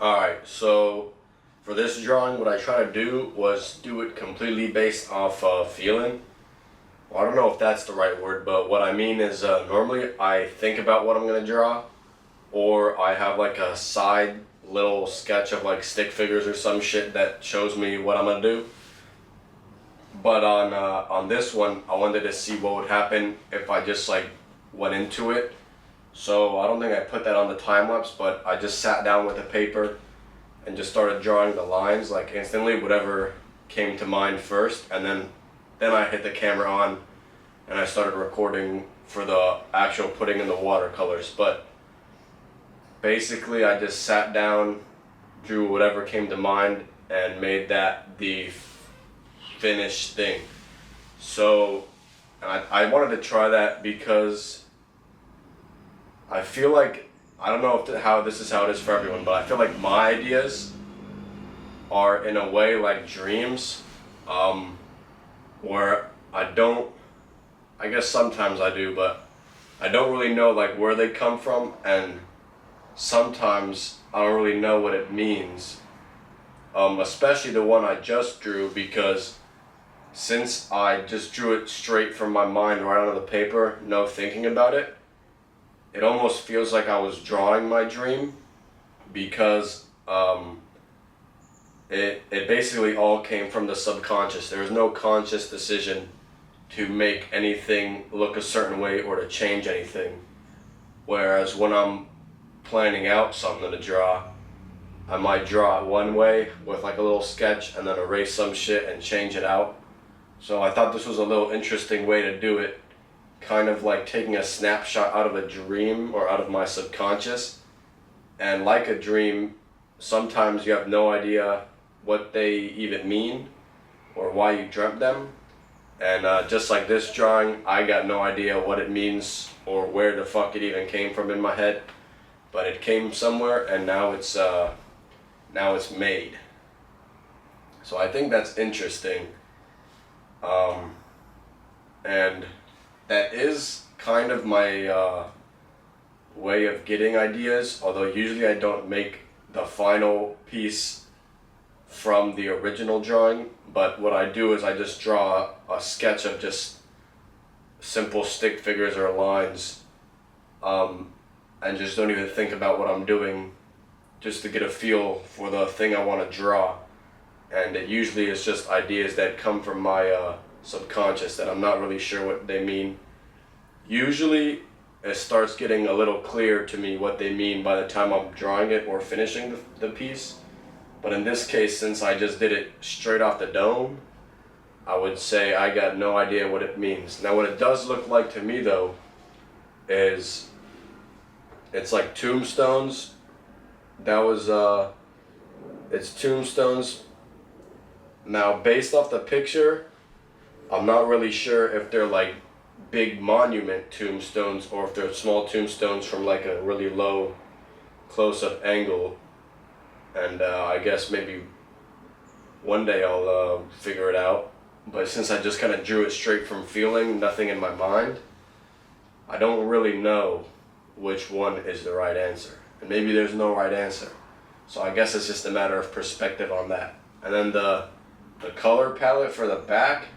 Alright, so for this drawing, what I try to do was do it completely based off feeling. Well, I don't know if that's the right word, but what I mean is normally I think about what I'm going to draw, or I have like a side little sketch of like stick figures or some shit that shows me what I'm going to do. But on this one, I wanted to see what would happen if I just like went into it. So I don't think I put that on the time lapse, but I just sat down with a paper and just started drawing the lines like instantly, whatever came to mind first, and then I hit the camera on and I started recording for the actual putting in the watercolors. But basically I just sat down, drew whatever came to mind, and made that the finished thing. So I wanted to try that because I feel like, I don't know if how this is how it is for everyone, but I feel like my ideas are in a way like dreams, where I guess sometimes I do, but I don't really know like where they come from, and sometimes I don't really know what it means. Especially the one I just drew, because since I just drew it straight from my mind right onto the paper, no thinking about it, it almost feels like I was drawing my dream, because it basically all came from the subconscious. There was no conscious decision to make anything look a certain way or to change anything. Whereas when I'm planning out something to draw, I might draw it one way with like a little sketch and then erase some shit and change it out. So I thought this was a little interesting way to do it, kind of like taking a snapshot out of a dream or out of my subconscious. And like a dream, sometimes you have no idea what they even mean or why you dreamt them. And just like this drawing, I got no idea what it means or where the fuck it even came from in my head, but it came somewhere, and now it's made. So I think that's interesting, and that is kind of my way of getting ideas. Although usually I don't make the final piece from the original drawing, but what I do is I just draw a sketch of just simple stick figures or lines, and just don't even think about what I'm doing, just to get a feel for the thing I want to draw. And it usually is just ideas that come from my subconscious that I'm not really sure what they mean. Usually it starts getting a little clear to me what they mean by the time I'm drawing it or finishing the piece. But in this case, since I just did it straight off the dome, I would say I got no idea what it means. Now what it does look like to me though is it's like tombstones. It's tombstones. Now based off the picture, I'm not really sure if they're like big monument tombstones or if they're small tombstones from like a really low close-up angle. And I guess maybe one day I'll figure it out. But since I just kind of drew it straight from feeling, nothing in my mind, I don't really know which one is the right answer. And maybe there's no right answer. So I guess it's just a matter of perspective on that. And then the color palette for the back,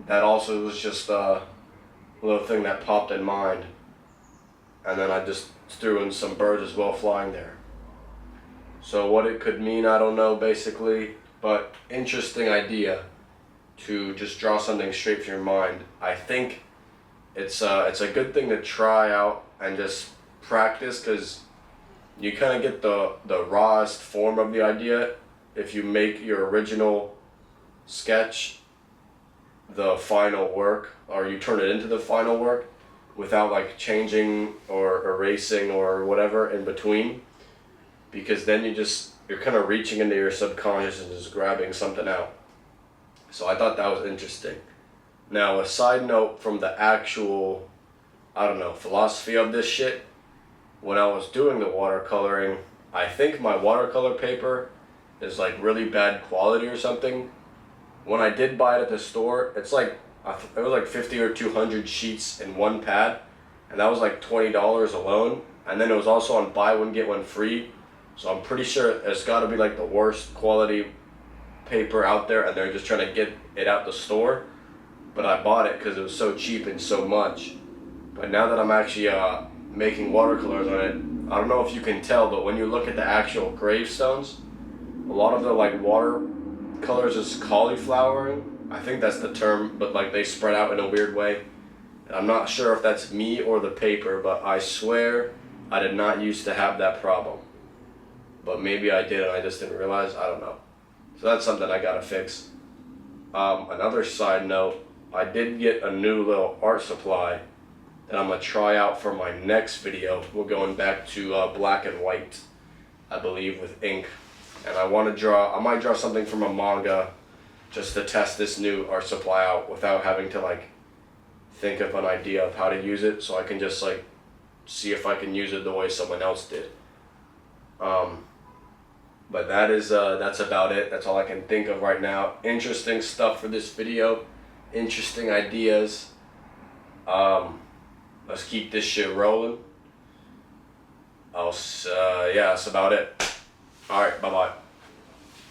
that also was just a little thing that popped in mind. And then I just threw in some birds as well flying there. So what it could mean, I don't know basically, but interesting idea to just draw something straight from your mind. I think it's a good thing to try out and just practice, because you kind of get the rawest form of the idea if you make your original sketch the final work, or you turn it into the final work without like changing or erasing or whatever in between. Because then you're kind of reaching into your subconscious and just grabbing something out. So I thought that was interesting. Now a side note from the actual, I don't know, philosophy of this shit, when I was doing the watercoloring, I think my watercolor paper is like really bad quality or something. When I did buy it at the store, it's like, it was like 50 or 200 sheets in one pad, and that was like $20 alone. And then it was also on buy one get one free. So I'm pretty sure it's got to be like the worst quality paper out there, and they're just trying to get it out the store. But I bought it because it was so cheap and so much. But now that I'm actually making watercolors on it, I don't know if you can tell, but when you look at the actual gravestones, a lot of the like watercolors is cauliflowering. I think that's the term, but like they spread out in a weird way. And I'm not sure if that's me or the paper, but I swear I did not used to have that problem. But maybe I did and I just didn't realize. I don't know. So that's something I gotta fix. Another side note, I did get a new little art supply that I'm gonna try out for my next video. We're going back to black and white, I believe, with ink. And I might draw something from a manga just to test this new art supply out without having to like think of an idea of how to use it, so I can just like see if I can use it the way someone else did. But that's about it. That's all I can think of right now. Interesting stuff for this video. Interesting ideas. Let's keep this shit rolling. Yeah, that's about it. Alright, bye-bye.